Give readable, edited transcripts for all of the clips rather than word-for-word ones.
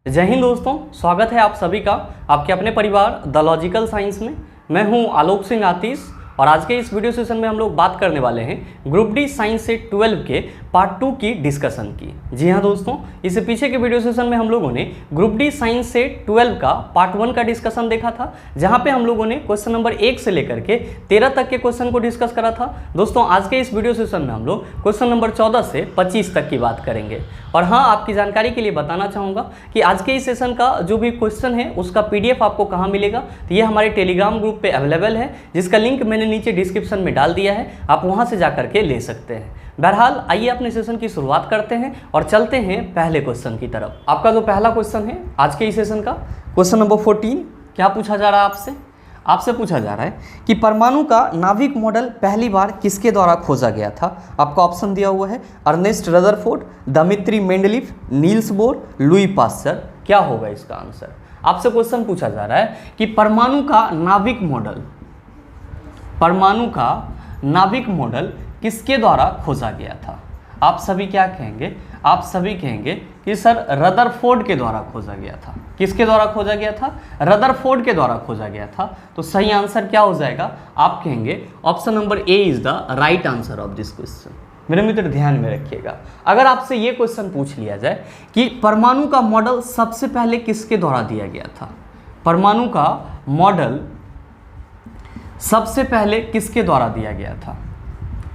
जय हिंद दोस्तों, स्वागत है आप सभी का आपके अपने परिवार द लॉजिकल साइंस में। मैं हूं आलोक सिंह आतिश और आज के इस वीडियो सेशन में हम लोग बात करने वाले हैं ग्रुप डी साइंस से 12 के पार्ट 2 की डिस्कशन की। जी हां दोस्तों, इससे पीछे के वीडियो सेशन में हम लोगों ने ग्रुप डी साइंस से 12 का पार्ट 1 का डिस्कशन देखा था, जहां पे हम लोगों ने क्वेश्चन नंबर 1 से लेकर के 13 तक के क्वेश्चन को डिस्कस करा था। दोस्तों आज के इस वीडियो सेशन में हम लोग क्वेश्चन नंबर 14 से 25 तक की बात करेंगे। और हाँ, आपकी जानकारी के लिए बताना चाहूँगा कि आज के इस सेशन का जो भी क्वेश्चन है उसका PDF आपको कहाँ मिलेगा, तो ये हमारे टेलीग्राम ग्रुप पे अवेलेबल है, जिसका लिंक मैंने नीचे डिस्क्रिप्शन में डाल दिया है, आप वहाँ से जा करके ले सकते हैं। बहरहाल आइए अपने सेशन की शुरुआत करते हैं और चलते हैं पहले क्वेश्चन की तरफ। आपका जो पहला क्वेश्चन है आज के इस सेशन का, क्वेश्चन नंबर 14, क्या पूछा जा रहा है आपसे पूछा जा रहा है कि परमाणु का नाभिक मॉडल पहली बार किसके द्वारा खोजा गया था। आपका ऑप्शन दिया हुआ है Ernest Rutherford, Dmitri Mendeleev, Niels Bohr, Louis Pasteur. क्या होगा इसका आंसर? आपसे क्वेश्चन पूछा जा रहा है कि परमाणु का नाभिक मॉडल किसके द्वारा खोजा गया था। आप सभी क्या कहेंगे? आप सभी कहेंगे कि सर रदरफोर्ड के द्वारा खोजा गया था। किसके द्वारा खोजा गया था? रदरफोर्ड के द्वारा खोजा गया था। तो सही आंसर क्या हो जाएगा? आप कहेंगे option number A is the right answer of this question. मेरे मित्र ध्यान में रखिएगा, अगर आपसे ये क्वेश्चन पूछ लिया जाए कि परमाणु का मॉडल सबसे पहले किसके द्वारा दिया गया था, परमाणु का मॉडल सबसे पहले किसके द्वारा दिया गया था,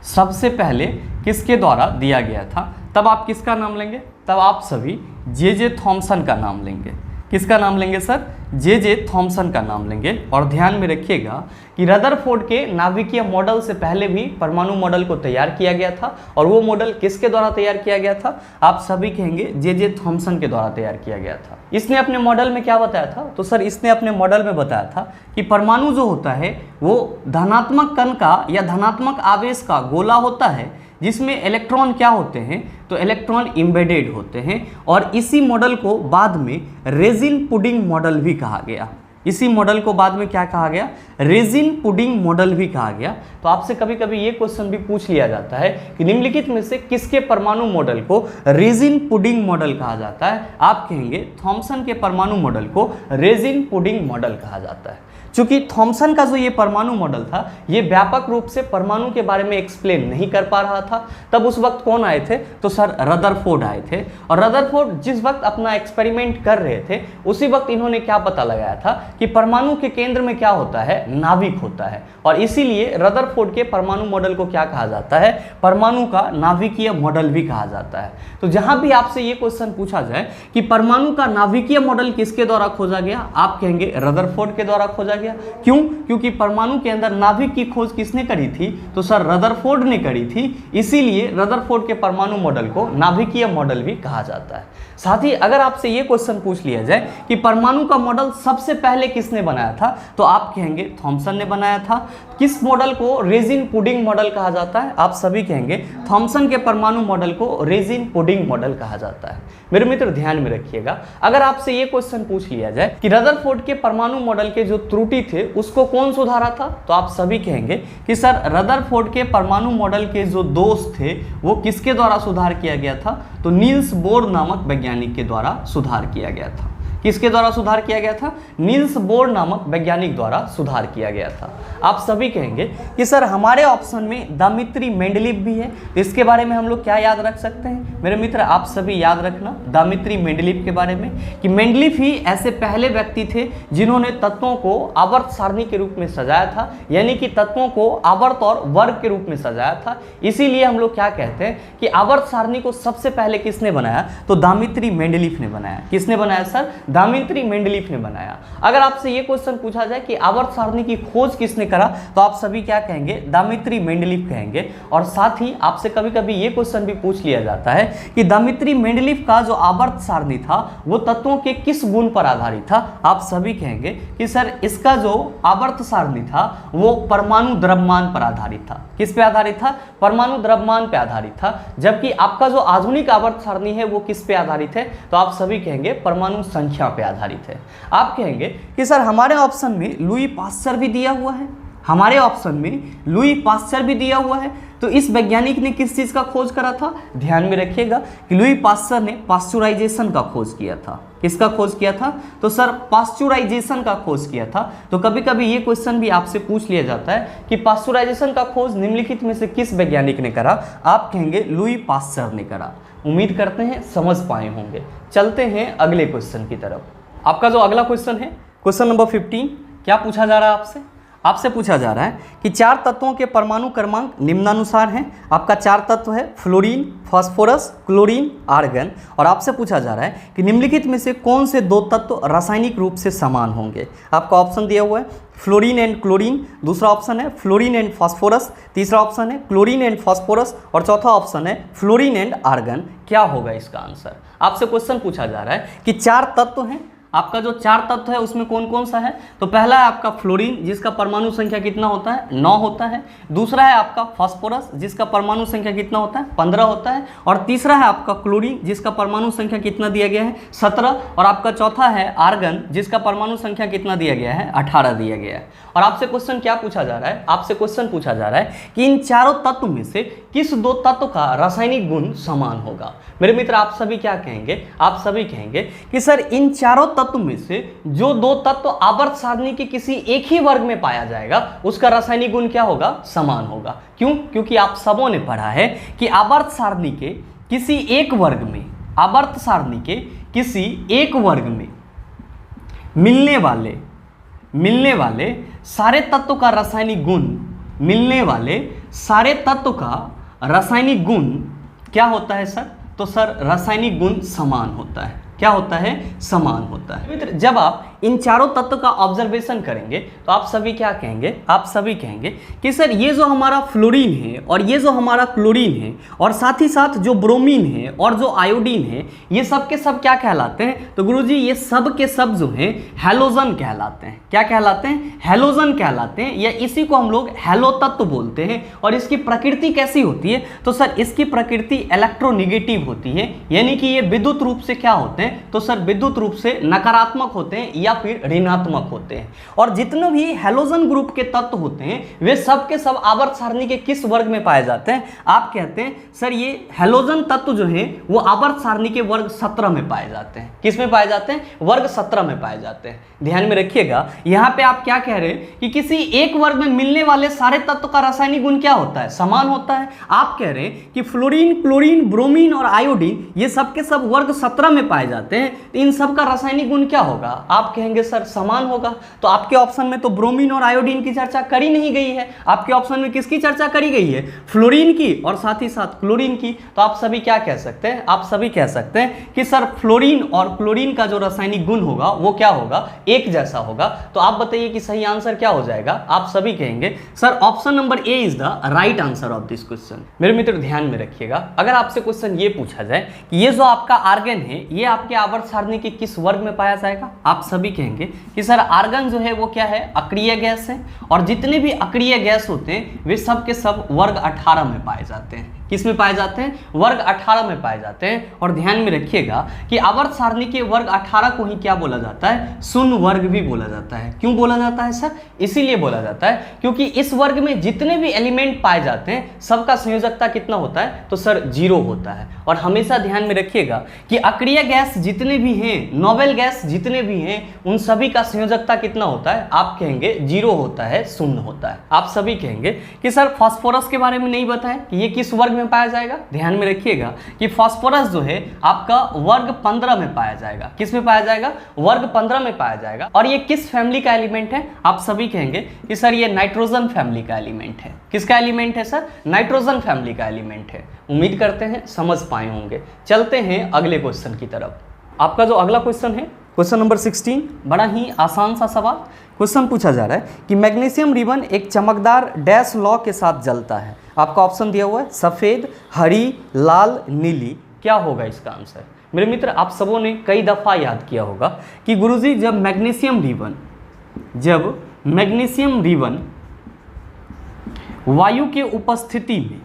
सबसे पहले किसके द्वारा दिया गया था, तब आप किसका नाम लेंगे? तब आप सभी जे थॉमसन का नाम लेंगे। किसका नाम लेंगे सर? जे थॉमसन का नाम लेंगे। और ध्यान में रखिएगा कि रदरफोर्ड के नाभिकीय मॉडल से पहले भी परमाणु मॉडल को तैयार किया गया था, और वो मॉडल किसके द्वारा तैयार किया गया था? आप सभी कहेंगे जे थॉमसन के द्वारा तैयार किया गया था। इसने अपने मॉडल में क्या बताया था? तो सर इसने अपने मॉडल में बताया था कि परमाणु जो होता है वो धनात्मक कण का या धनात्मक आवेश का गोला होता है, जिसमें इलेक्ट्रॉन क्या होते हैं? तो इलेक्ट्रॉन एम्बेडेड होते हैं। और इसी मॉडल को बाद में रेजिन पुडिंग मॉडल भी कहा गया। इसी मॉडल को बाद में क्या कहा गया? रेजिन पुडिंग मॉडल भी कहा गया। तो आपसे कभी कभी ये क्वेश्चन भी पूछ लिया जाता है कि निम्नलिखित में से किसके परमाणु मॉडल को रेजिन पुडिंग मॉडल कहा जाता है? आप कहेंगे थॉमसन के परमाणु मॉडल को रेजिन पुडिंग मॉडल कहा जाता है। चूंकि थॉमसन का जो ये परमाणु मॉडल था, ये व्यापक रूप से परमाणु के बारे में एक्सप्लेन नहीं कर पा रहा था, तब उस वक्त कौन आए थे? तो सर रदरफोर्ड आए थे। और रदरफोर्ड जिस वक्त अपना एक्सपेरिमेंट कर रहे थे, उसी वक्त इन्होंने क्या पता लगाया था कि परमाणु के केंद्र में क्या होता है? नाभिक होता है। और इसीलिए रदरफोर्ड के परमाणु मॉडल को क्या कहा जाता है? परमाणु का नाभिकीय मॉडल भी कहा जाता है। तो जहां भी आपसे ये क्वेश्चन पूछा जाए कि परमाणु का नाभिकीय मॉडल किसके द्वारा खोजा गया, आप कहेंगे रदरफोर्ड के द्वारा खोजा गया। क्यों? क्योंकि परमाणु के अंदर नाभिक की खोज किसने करी थी? तो सर रदरफोर्ड ने करी थी। इसीलिए रदरफोर्ड के परमाणु मॉडल को नाभिकीय मॉडल भी कहा जाता है। साथ ही अगर आपसे ये क्वेश्चन पूछ लिया जाए कि परमाणु का मॉडल सबसे पहले किसने बनाया था, तो आप कहेंगे थॉमसन ने बनाया था। किस मॉडल को रेजिन पुडिंग मॉडल कहा जाता है? आप सभी कहेंगे थॉमसन के परमाणु मॉडल को रेजिन पुडिंग मॉडल कहा जाता है। मेरे मित्र ध्यान में रखिएगा, अगर आपसे ये क्वेश्चन पूछ लिया जाए कि रदरफोर्ड के परमाणु मॉडल के जो त्रुटि थे उसको कौन सुधारा था, तो आप सभी कहेंगे कि सर रदरफोर्ड के परमाणु मॉडल के जो दोष थे वो किसके द्वारा सुधार किया गया था? तो नील्स बोर नामक वैज्ञानिक के द्वारा सुधार किया गया था। किसके द्वारा सुधार किया गया था? नील्स बोर नामक वैज्ञानिक द्वारा सुधार किया गया था। आप सभी कहेंगे कि सर हमारे ऑप्शन में दमित्री मेंडलीफ भी है, तो इसके बारे में हम लोग क्या याद रख सकते हैं? मेरे मित्र आप सभी याद रखना दमित्री मेंडलीफ के बारे में कि मेंडलीफ ही ऐसे पहले व्यक्ति थे जिन्होंने तत्वों को आवर्त सारणी के रूप में सजाया था, यानी कि तत्वों को आवर्त और वर्ग के रूप में सजाया था। इसीलिए हम लोग क्या कहते हैं कि आवर्त सारणी को सबसे पहले किसने बनाया? तो दमित्री मेंडलीफ ने बनाया। किसने बनाया सर? दमित्री मेंडलीफ ने बनाया। अगर आपसे ये क्वेश्चन पूछा जाए कि आवर्त सारणी की खोज किसने करा, तो आप सभी क्या कहेंगे? दमित्री मेंडलीफ कहेंगे। और साथ ही आपसे कभी कभी ये क्वेश्चन भी पूछ लिया जाता है कि दमित्री मेंडलीफ का जो आवर्त सारणी था वो तत्वों के किस गुण पर आधारित था? आप सभी कहेंगे कि सर इसका जो आवर्त सारणी था वो परमाणु द्रव्यमान पर आधारित था। किस पे आधारित था? परमाणु द्रव्यमान पे आधारित था। जबकि आपका जो आधुनिक आवर्त सारणी है वो किस पे आधारित है? तो आप सभी कहेंगे परमाणु संख्या पे आधारित है। आप कहेंगे कि सर हमारे ऑप्शन में लुई पास्चर भी दिया हुआ है, हमारे ऑप्शन में लुई पास्चर भी दिया हुआ है। तो इस वैज्ञानिक ने किस चीज का खोज करा था? ध्यान में रखिएगा कि लुई पास्चर ने पास्चुराइजेशन का खोज किया था। किसका खोज किया था? तो सर पास्चुराइजेशन का खोज किया था। तो कभी कभी ये क्वेश्चन भी आपसे पूछ लिया जाता है कि पास्चुराइजेशन का खोज निम्नलिखित में से किस वैज्ञानिक ने करा? आप कहेंगे लुई पास्चर ने करा। उम्मीद करते हैं समझ पाए होंगे। चलते हैं अगले क्वेश्चन की तरफ। आपका जो अगला क्वेश्चन है, क्वेश्चन नंबर 15, क्या पूछा जा रहा है आपसे? आपसे पूछा जा रहा है कि 4 तत्वों के परमाणु क्रमांक निम्नानुसार हैं। आपका 4 तत्व है फ्लोरीन, फास्फोरस, क्लोरीन, आर्गन, और आपसे पूछा जा रहा है कि निम्नलिखित में से कौन से 2 तत्व रासायनिक रूप से समान होंगे। आपका ऑप्शन दिया हुआ है फ्लोरीन एंड क्लोरीन, दूसरा ऑप्शन है फ्लोरीन एंड फास्फोरस, तीसरा ऑप्शन है क्लोरीन एंड फास्फोरस, और चौथा ऑप्शन है फ्लोरीन एंड आर्गन। क्या होगा इसका आंसर? आपसे क्वेश्चन पूछा जा रहा है कि 4 तत्व हैं, आपका जो 4 तत्व है उसमें कौन कौन सा है? तो पहला है आपका फ्लोरीन, जिसका परमाणु संख्या कितना होता है? 9 होता है। दूसरा है आपका फास्फोरस, जिसका परमाणु संख्या कितना होता है? 15 होता है। और तीसरा है आपका क्लोरीन, जिसका परमाणु संख्या कितना दिया गया है? 17। और आपका चौथा है आर्गन, जिसका परमाणु संख्या कितना दिया गया है? 18 दिया गया है। और आपसे क्वेश्चन क्या पूछा जा रहा है? आपसे क्वेश्चन पूछा जा रहा है कि इन चारों तत्व में से किस 2 तत्व का रासायनिक गुण समान होगा। मेरे मित्र आप सभी क्या कहेंगे? आप सभी कहेंगे कि सर इन चारों तत्व में से जो 2 तत्व आवर्त सारणी के किसी एक ही वर्ग में पाया जाएगा उसका रासायनिक गुण क्या होगा? समान होगा। क्यों? क्योंकि आप सबों ने पढ़ा है कि आवर्त सारणी के किसी एक वर्ग में, आवर्त सारणी के किसी एक वर्ग में मिलने वाले सारे तत्व का रासायनिक गुण, मिलने वाले सारे तत्व का रासायनिक गुण क्या होता है सर? तो सर रासायनिक गुण समान होता है। क्या होता है? समान होता है। मित्र जब आप इन चारों तत्व का ऑब्जर्वेशन करेंगे तो आप सभी क्या कहेंगे? आप सभी कहेंगे कि सर ये जो हमारा फ्लोरीन है और ये जो हमारा क्लोरीन है और साथ ही साथ जो ब्रोमीन है और जो आयोडीन है, ये सब के सब क्या कहलाते हैं? तो गुरुजी ये सब के सब जो हैं हैलोजन कहलाते हैं। क्या कहलाते हैं? हैलोजन कहलाते हैं, या इसी को हम लोग हैलो तत्व बोलते हैं। और इसकी प्रकृति कैसी होती है? तो सर इसकी प्रकृति इलेक्ट्रोनिगेटिव होती है, यानी कि ये विद्युत रूप से क्या होते हैं? तो सर विद्युत रूप से नकारात्मक होते हैं या फिर ऋणात्मक होते हैं। और जितने भी हैलोजन ग्रुप के तत्व होते हैं वे सब के सब आवर्त सारणी के किस वर्ग में पाए जाते हैं? आप कहते हैं सर ये हैलोजन तत्व जो है वो आवर्त सारणी के वर्ग 17 में पाए जाते हैं। किस में पाए जाते हैं? वर्ग 17 में पाए जाते हैं। ध्यान में रखिएगा, यहां पे आप क्या कह रहे हैं कि किसी एक वर्ग में मिलने वाले सारे तत्व का रासायनिक गुण क्या होता है? समान होता है। आप कह रहे हैं कि फ्लोरीन, क्लोरीन, ब्रोमीन और आयोडीन ये सब के सब वर्ग 17 में पाए जाते हैं, तो इन सब का रासायनिक गुण क्या होगा? आप कहेंगे सर समान होगा। तो आपके ऑप्शन में तो ब्रोमीन और आयोडीन की चर्चा करी नहीं गई है, आपके ऑप्शन में किसकी चर्चा करी गई है? फ्लोरीन की और साथ ही साथ क्लोरीन की। तो आप सभी क्या कह सकते हैं? आप सभी कह सकते हैं कि सर फ्लोरीन और क्लोरीन का जो रासायनिक गुण होगा वो क्या होगा? एक जैसा होगा। तो आप बताइए कि सही आंसर क्या हो जाएगा? आप सभी कहेंगे sir option number A is the right answer of this question. मेरे मित्र ध्यान में रखिएगा, अगर आपसे क्वेश्चन ये पूछा जाए कि ये जो आपका आर्गन है ये आपके आवर्त सारणी के किस वर्ग में पाया जाएगा? आप सभी कहेंगे कि सर आर्गन जो है वो क्या है? अक्रिय गैस है। और जितने भी अक्रिय गैस होते हैं वे सब के सब वर्ग 18 में पाए जाते हैं। किस में पाए जाते हैं? वर्ग 18 में पाए जाते हैं। और ध्यान में रखिएगा कि आवर्त सारणी के वर्ग 18 को ही क्या बोला जाता है? शून्य वर्ग भी बोला जाता है। क्यों बोला जाता है सर? इसीलिए बोला जाता है क्योंकि इस वर्ग में जितने भी एलिमेंट पाए जाते हैं सबका संयोजकता कितना होता है? तो सर 0 होता है। और हमेशा ध्यान में रखिएगा कि अक्रिय गैस जितने भी हैं, नोबेल गैस जितने भी हैं, उन सभी का संयोजकता कितना होता है? आप कहेंगे 0 होता है, 0 होता है। आप सभी कहेंगे कि सर फास्फोरस के बारे में नहीं बताया कि ये किस वर्ग में पाया जाएगा? ध्यान में रखिएगा कि फास्फोरस जो है आपका वर्ग 15 में पाया जाएगा। किस में पाया जाएगा? वर्ग 15 में पाया जाएगा। और ये किस फैमिली का एलिमेंट है? आप सभी कहेंगे कि सर ये नाइट्रोजन फैमिली का एलिमेंट है। किसका एलिमेंट है सर? नाइट्रोजन फैमिली का एलिमेंट है। उम्मीद करते हैं समझ पाए होंगे। चलते हैं अगले क्वेश्चन की तरफ। आपका जो अगला क्वेश्चन है क्वेश्चन नंबर 16, बड़ा ही आसान सा सवाल। क्वेश्चन पूछा जा रहा है कि मैग्नीशियम रिबन एक चमकदार डैश लॉ के साथ जलता है। आपका ऑप्शन दिया हुआ है सफ़ेद, हरी, लाल, नीली। क्या होगा इसका आंसर? मेरे मित्र आप सबों ने कई दफ़ा याद किया होगा कि गुरुजी जब मैग्नीशियम रिबन वायु के उपस्थिति में,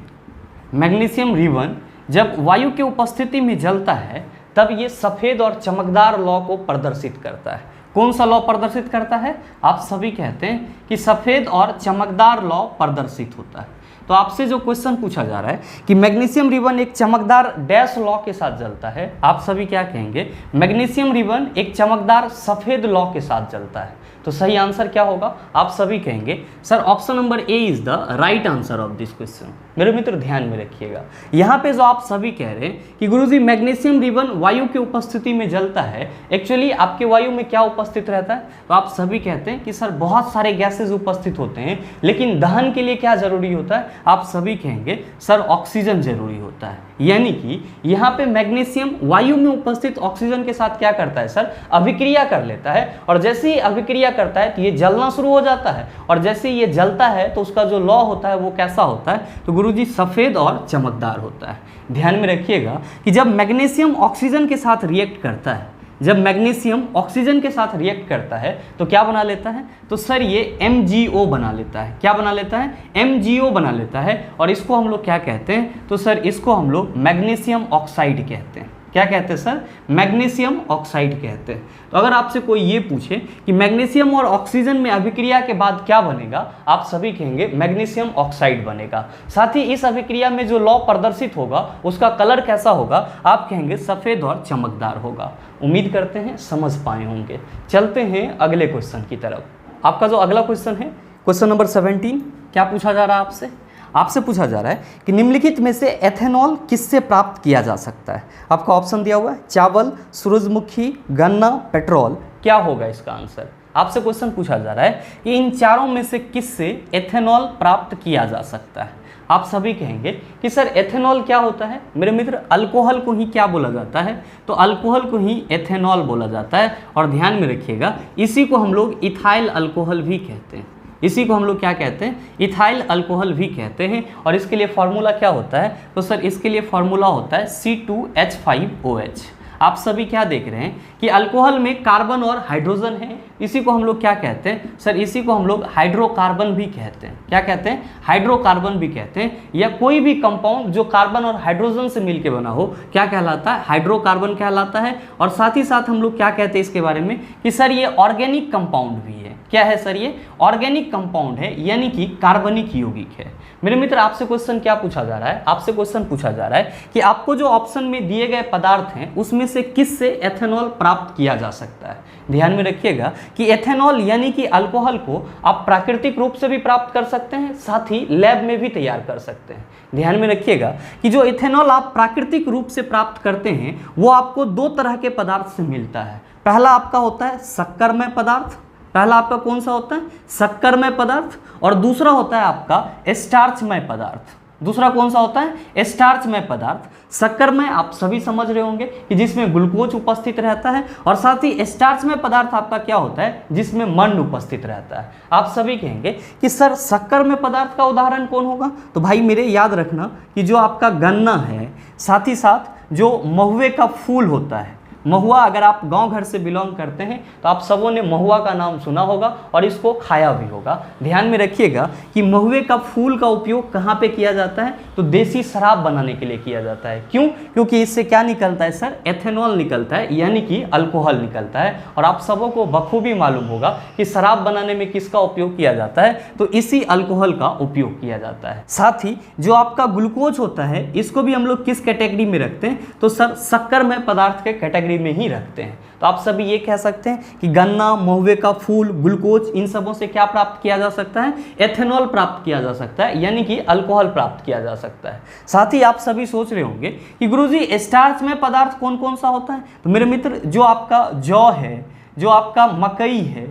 मैग्नीशियम रिबन जब वायु के उपस्थिति में जलता है तब ये सफ़ेद और चमकदार लौ को प्रदर्शित करता है। कौन सा लौ प्रदर्शित करता है? आप सभी कहते हैं कि सफ़ेद और चमकदार लौ प्रदर्शित होता है। तो तो आपसे जो क्वेश्चन पूछा जा रहा है कि मैग्नीशियम रिबन एक चमकदार डैश लौ के साथ जलता है, आप सभी क्या कहेंगे? मैग्नीशियम रिबन एक चमकदार सफेद लौ के साथ जलता है। तो सही आंसर क्या होगा? आप सभी कहेंगे sir option number A is the right answer of this question. मेरे मित्र ध्यान में रखिएगा, यहाँ पे जो आप सभी कह रहे हैं कि गुरुजी मैग्नीशियम रिबन वायु की उपस्थिति में जलता है, एक्चुअली आपके वायु में क्या उपस्थित रहता है? तो आप सभी कहते हैं कि सर बहुत सारे गैसेज उपस्थित होते हैं, लेकिन दहन के लिए क्या जरूरी होता है? आप सभी कहेंगे सर ऑक्सीजन जरूरी होता है। यानी कि यहाँ पे मैग्नीशियम वायु में उपस्थित ऑक्सीजन के साथ क्या करता है सर? अभिक्रिया कर लेता है, और जैसे ही अभिक्रिया करता है तो ये जलना शुरू हो जाता है, और जैसे ही ये जलता है तो उसका जो लौ होता है वो कैसा होता है? तो गुरुजी सफेद और चमकदार होता है। ध्यान में रखिएगा कि जब मैग्नीशियम ऑक्सीजन के साथ रिएक्ट करता है, जब मैग्नीशियम ऑक्सीजन के साथ रिएक्ट करता है तो क्या बना लेता है? तो सर ये MgO बना लेता है। क्या बना लेता है? MgO बना लेता है, और इसको हम लोग क्या कहते हैं? तो सर इसको हम लोग मैग्नीशियम ऑक्साइड कहते हैं। क्या कहते हैं सर? मैग्नीशियम ऑक्साइड कहते हैं। तो अगर आपसे कोई ये पूछे कि मैग्नीशियम और ऑक्सीजन में अभिक्रिया के बाद क्या बनेगा, आप सभी कहेंगे मैग्नीशियम ऑक्साइड बनेगा। साथ ही इस अभिक्रिया में जो लौ प्रदर्शित होगा उसका कलर कैसा होगा? आप कहेंगे सफ़ेद और चमकदार होगा। उम्मीद करते हैं समझ पाए होंगे। चलते हैं अगले क्वेश्चन की तरफ। आपका जो अगला क्वेश्चन है, क्वेश्चन नंबर 17, क्या पूछा जा रहा है आपसे? आपसे पूछा जा रहा है कि निम्नलिखित में से एथेनॉल किससे प्राप्त किया जा सकता है? आपका ऑप्शन दिया हुआ है चावल, सूरजमुखी, गन्ना, पेट्रोल। क्या होगा इसका आंसर? आपसे क्वेश्चन पूछा जा रहा है कि इन चारों में से किससे एथेनॉल प्राप्त किया जा सकता है? आप सभी कहेंगे कि सर एथेनॉल क्या होता है? मेरे मित्र अल्कोहल को ही क्या बोला जाता है? तो अल्कोहल को ही एथेनॉल बोला जाता है। और ध्यान में रखिएगा इसी को हम लोग इथाइल अल्कोहल भी कहते हैं। इसी को हम लोग क्या कहते हैं? इथाइल अल्कोहल भी कहते हैं। और इसके लिए फॉर्मूला क्या होता है? तो सर इसके लिए फॉर्मूला होता है C2H5OH। आप सभी क्या देख रहे हैं कि अल्कोहल में कार्बन और हाइड्रोजन है, इसी को हम लोग क्या कहते हैं? सर इसी को हम लोग हाइड्रोकार्बन भी कहते हैं। क्या कहते हैं? हाइड्रोकार्बन भी कहते हैं। या कोई भी कंपाउंड जो कार्बन और हाइड्रोजन से मिलकर बना हो क्या कहलाता है? हाइड्रोकार्बन कहलाता है। और साथ ही साथ हम लोग क्या कहते हैं इसके बारे में कि सर ये ऑर्गेनिक कंपाउंड भी है। क्या है सर? ये ऑर्गेनिक कंपाउंड है, यानी कि कार्बनिक यौगिक है। मेरे मित्र आपसे क्वेश्चन क्या पूछा जा रहा है? आपसे क्वेश्चन पूछा जा रहा है कि आपको जो ऑप्शन में दिए गए पदार्थ हैं उसमें से किस से एथेनॉल प्राप्त किया जा सकता है? ध्यान में रखिएगा कि एथेनॉल यानी कि अल्कोहल को आप प्राकृतिक रूप से भी प्राप्त कर सकते हैं, साथ ही लैब में भी तैयार कर सकते हैं। ध्यान में रखिएगा कि जो एथेनॉल आप प्राकृतिक रूप से प्राप्त करते हैं वो आपको दो तरह के पदार्थ से मिलता है। पहला आपका होता है शक्करमय पदार्थ। पहला आपका कौन सा होता है? शक्करमय पदार्थ। और दूसरा होता है आपका स्टार्चमय पदार्थ। दूसरा कौन सा होता है? स्टार्चमय पदार्थ। शक्करमय आप सभी समझ रहे होंगे कि जिसमें ग्लूकोज उपस्थित रहता है, और साथ ही स्टार्चमय पदार्थ आपका क्या होता है? जिसमें मंड उपस्थित रहता है। आप सभी कहेंगे कि सर शक्करमय पदार्थ का उदाहरण कौन होगा? तो भाई मेरे याद रखना कि जो आपका गन्ना है, साथ ही साथ जो महुए का फूल होता है, महुआ, अगर आप गांव घर से बिलोंग करते हैं तो आप सबों ने महुआ का नाम सुना होगा और इसको खाया भी होगा। ध्यान में रखिएगा कि महुए का फूल का उपयोग कहाँ पे किया जाता है? तो देसी शराब बनाने के लिए किया जाता है। क्यों? क्योंकि इससे क्या निकलता है सर? एथेनॉल निकलता है, यानी कि अल्कोहल निकलता है। और आप सबों को बखूबी मालूम होगा कि शराब बनाने में किसका उपयोग किया जाता है? तो इसी अल्कोहल का उपयोग किया जाता है। साथ ही जो आपका ग्लूकोज होता है इसको भी हम लोग किस कैटेगरी में रखते हैं? तो सर शक्करमय पदार्थ के कैटेगरी में ही रखते हैं। तो आप सभी ये कह सकते हैं कि गन्ना, महुए का फूल, ग्लूकोज, इन सबों से क्या प्राप्त किया जा सकता है? एथेनॉल प्राप्त किया जा सकता है, यानी कि अल्कोहल प्राप्त किया जा सकता है। साथ ही आप सभी सोच रहे होंगे कि गुरुजी स्टार्च में पदार्थ कौन कौन सा होता है? तो मेरे मित्र जो आपका जौ है, जो आपका मकई है,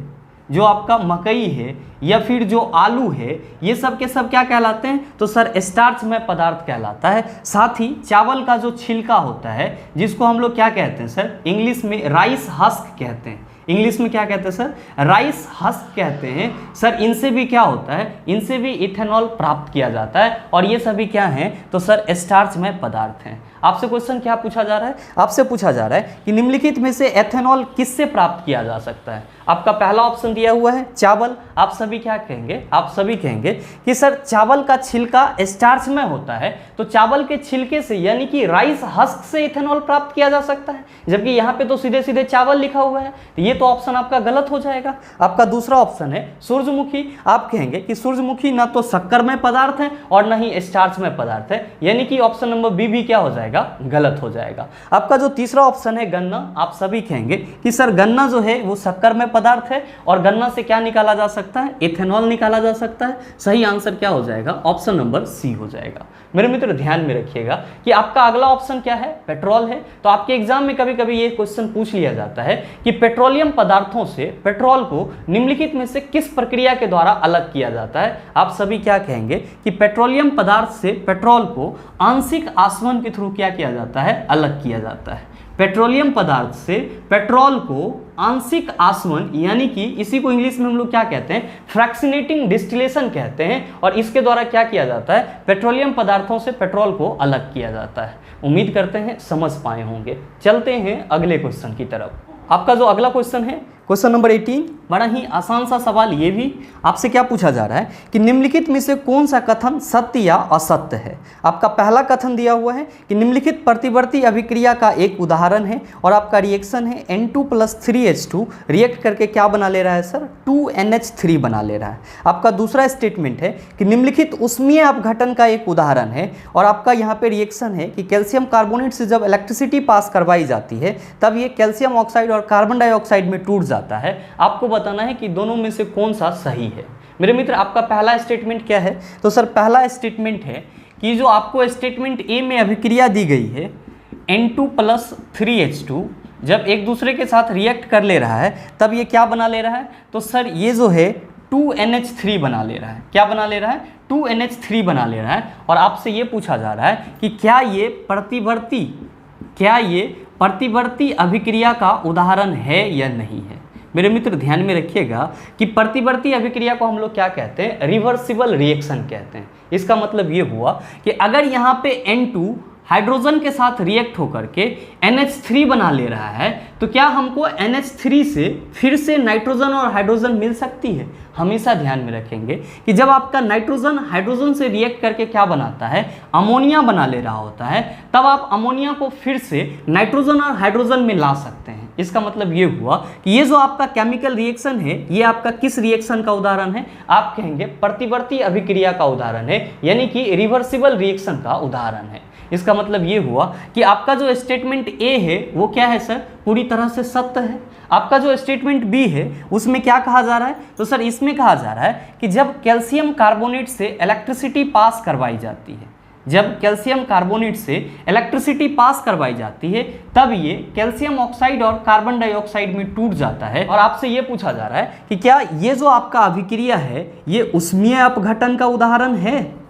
जो आपका मकई है, या फिर जो आलू है, ये सब के सब क्या कहलाते हैं? तो सर स्टार्च में पदार्थ कहलाता है। साथ ही चावल का जो छिलका होता है जिसको हम लोग क्या कहते हैं सर? इंग्लिश में राइस हस्क कहते हैं। इंग्लिश में क्या कहते हैं सर? राइस हस्क कहते हैं। सर इनसे भी क्या होता है? इनसे भी इथेनॉल प्राप्त किया जाता है। और ये सभी क्या हैं? तो सर स्टार्च में पदार्थ हैं। आपसे क्वेश्चन क्या पूछा जा रहा है? आपसे पूछा जा रहा है कि निम्नलिखित में से एथेनॉल किससे प्राप्त किया जा सकता है। आपका पहला ऑप्शन दिया हुआ है चावल। आप सभी क्या कहेंगे? आप सभी कहेंगे कि सर चावल का छिलका स्टार्च में होता है, तो चावल के छिलके से यानी कि राइस हस्क से इथेनॉल प्राप्त किया जा सकता है, जबकि यहाँ पे तो सीधे सीधे चावल लिखा हुआ है, तो ये तो ऑप्शन आपका गलत हो जाएगा। आपका दूसरा ऑप्शन है सूरजमुखी। आप कहेंगे कि सूरजमुखी ना तो शक्करमय पदार्थ है और ना ही स्टार्चमय पदार्थ है, यानी कि ऑप्शन नंबर बी भी क्या हो जाएगा? गलत हो जाएगा। आपका जो तीसरा ऑप्शन है गन्ना, आप सभी कहेंगे कि सर गन्ना जो है वो शक्करमय पदार्थ है और गन्ना से क्या निकाला जा सकता है? इथेनॉल निकाला जा सकता है। सही आंसर क्या हो जाएगा? ऑप्शन नंबर सी हो जाएगा। मेरे मित्र ध्यान में रखिएगा कि आपका अगला ऑप्शन क्या है? पेट्रोल है। तो आपके एग्जाम में कभी कभी ये क्वेश्चन पूछ लिया जाता है कि पेट्रोलियम पदार्थों से पेट्रोल को निम्नलिखित में से किस प्रक्रिया के द्वारा अलग किया जाता है। आप सभी क्या कहेंगे कि पेट्रोलियम पदार्थ से पेट्रोल को आंशिक आसवन के थ्रू क्या किया जाता है? अलग किया जाता है। पेट्रोलियम पदार्थ से पेट्रोल को आंशिक आसवन, यानी कि इसी को इंग्लिश में हम लोग क्या कहते हैं? फ्रैक्शनेटिंग डिस्टिलेशन कहते हैं, और इसके द्वारा क्या किया जाता है? पेट्रोलियम पदार्थों से पेट्रोल को अलग किया जाता है। उम्मीद करते हैं समझ पाए होंगे। चलते हैं अगले क्वेश्चन की तरफ। आपका जो अगला क्वेश्चन है क्वेश्चन नंबर 18, बड़ा ही आसान सा सवाल। ये भी आपसे क्या पूछा जा रहा है कि निम्नलिखित में से कौन सा कथन सत्य या असत्य है। आपका पहला कथन दिया हुआ है कि निम्नलिखित प्रतिवर्ती अभिक्रिया का एक उदाहरण है, और आपका रिएक्शन है N2+3H2 रिएक्ट करके क्या बना ले रहा है सर? 2NH3 बना ले रहा है। आपका दूसरा स्टेटमेंट है कि निम्नलिखित उष्मीय अपघटन का एक उदाहरण है, और आपका यहाँ पे रिएक्शन है कि कैल्शियम कार्बोनेट से जब इलेक्ट्रिसिटी पास करवाई जाती है तब ये कैल्शियम ऑक्साइड और कार्बन डाइऑक्साइड में टूट जाता है। आपको बताना है कि दोनों में से कौन सा सही है। मेरे मित्र आपका पहला स्टेटमेंट क्या है? तो सर पहला स्टेटमेंट है कि जो आपको स्टेटमेंट ए में अभिक्रिया दी गई है N2+3H2 जब एक दूसरे के साथ रिएक्ट कर ले रहा है तब ये क्या बना ले रहा है? तो सर ये जो है 2NH3 बना ले रहा है। क्या बना ले रहा है? 2NH3 बना ले रहा है। और आपसे ये पूछा जा रहा है कि क्या ये प्रतिवर्ती अभिक्रिया का उदाहरण है या नहीं है। मेरे मित्र ध्यान में रखिएगा कि प्रतिवर्ती अभिक्रिया को हम लोग क्या कहते हैं? रिवर्सिबल रिएक्शन कहते हैं। इसका मतलब ये हुआ कि अगर यहाँ पे N2 हाइड्रोजन के साथ रिएक्ट होकर के NH3 बना ले रहा है तो क्या हमको NH3 से फिर से नाइट्रोजन और हाइड्रोजन मिल सकती है? हमेशा ध्यान में रखेंगे कि जब आपका नाइट्रोजन हाइड्रोजन से रिएक्ट करके क्या बनाता है? अमोनिया बना ले रहा होता है, तब आप अमोनिया को फिर से नाइट्रोजन और हाइड्रोजन में ला सकते हैं। इसका मतलब ये हुआ कि ये जो आपका केमिकल रिएक्शन है ये आपका किस रिएक्शन का उदाहरण है? आप कहेंगे प्रतिवर्ती अभिक्रिया का उदाहरण है, यानी कि रिवर्सिबल रिएक्शन का उदाहरण है। इसका मतलब ये हुआ कि आपका जो स्टेटमेंट ए है वो क्या है सर? पूरी तरह से सत्य है। आपका जो स्टेटमेंट बी है उसमें क्या कहा जा रहा है? तो सर इसमें कहा जा रहा है कि जब कैल्शियम कार्बोनेट से इलेक्ट्रिसिटी पास करवाई जाती है, जब कैल्शियम कार्बोनेट से इलेक्ट्रिसिटी पास करवाई जाती है तब ये कैल्शियम ऑक्साइड और कार्बन डाइऑक्साइड में टूट जाता है। और आपसे ये पूछा जा रहा है कि क्या ये जो आपका अभिक्रिया है ये उष्मीय अपघटन का उदाहरण है?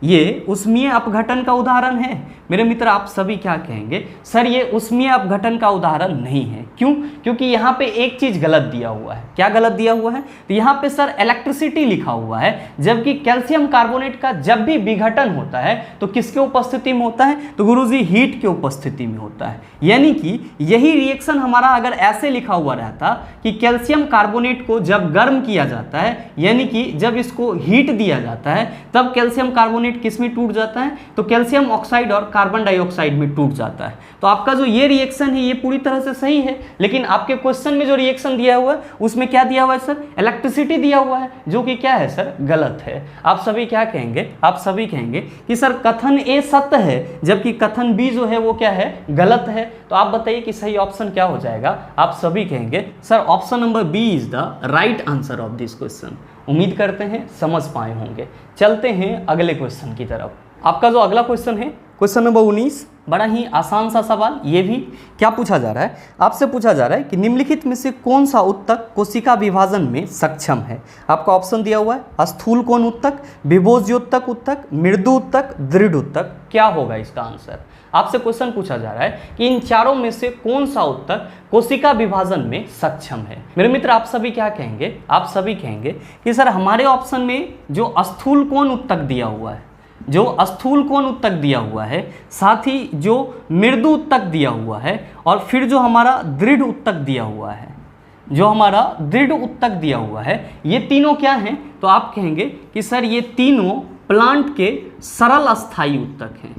ये उष्मीय अपघटन का उदाहरण है? मेरे मित्र आप सभी क्या कहेंगे? सर ये उष्मीय अपघटन का उदाहरण नहीं है। क्यों? क्योंकि यहाँ पे एक चीज गलत दिया हुआ है। क्या गलत दिया हुआ है? तो यहाँ पे सर इलेक्ट्रिसिटी लिखा हुआ है, जबकि कैल्शियम कार्बोनेट का जब भी विघटन होता है तो किसके उपस्थिति में होता है? तो गुरुजी हीट के उपस्थिति में होता है। यानी कि यही रिएक्शन हमारा अगर ऐसे लिखा हुआ रहता कि कैल्शियम कार्बोनेट को जब गर्म किया जाता है, यानी कि जब इसको हीट दिया जाता है तब कैल्शियम कार्बोनेट किस में टूट जाता है? तो कैल्शियम ऑक्साइड और कार्बन डाइऑक्साइड में टूट जाता है। तो आपका जो ये रिएक्शन है ये पूरी तरह से सही है, लेकिन आपके क्वेश्चन में जो रिएक्शन दिया हुआ है उसमें क्या दिया हुआ है सर? इलेक्ट्रिसिटी दिया हुआ है, जो कि क्या है सर? गलत है। आप सभी क्या कहेंगे? आप सभी कहेंगे कि सर कथन ए सत्य है, जबकि कथन बी जो है वो क्या है? गलत है। तो आप बताइए कि सही ऑप्शन क्या हो जाएगा? आप सभी कहेंगे sir option number B is the right answer of this question. उम्मीद करते हैं समझ पाए होंगे। चलते हैं अगले क्वेश्चन की तरफ। आपका जो अगला क्वेश्चन है क्वेश्चन नंबर 19, बड़ा ही आसान सा सवाल। ये भी क्या पूछा जा रहा है? आपसे पूछा जा रहा है कि निम्नलिखित में से कौन सा उत्तक कोशिका विभाजन में सक्षम है। आपका ऑप्शन दिया हुआ है स्थूल कोण उत्तक, विभोज्योत्तक उत्तक, मृदु उत्तक, दृढ़ उत्तक। क्या होगा इसका आंसर? आपसे क्वेश्चन पूछा जा रहा है कि इन चारों में से कौन सा उत्तक कोशिका विभाजन में सक्षम है। मेरे मित्र आप सभी क्या कहेंगे? आप सभी कहेंगे कि सर हमारे ऑप्शन में जो स्थूल कोण उत्तक दिया हुआ है जो स्थूल कोण उत्तक दिया हुआ है, साथ ही जो मृदु उत्तक दिया हुआ है, और फिर जो हमारा दृढ़ उत्तक दिया हुआ है, जो हमारा दृढ़ उत्तक दिया हुआ है, ये तीनों क्या हैं? तो आप कहेंगे कि सर ये तीनों प्लांट के सरल अस्थाई उत्तक हैं।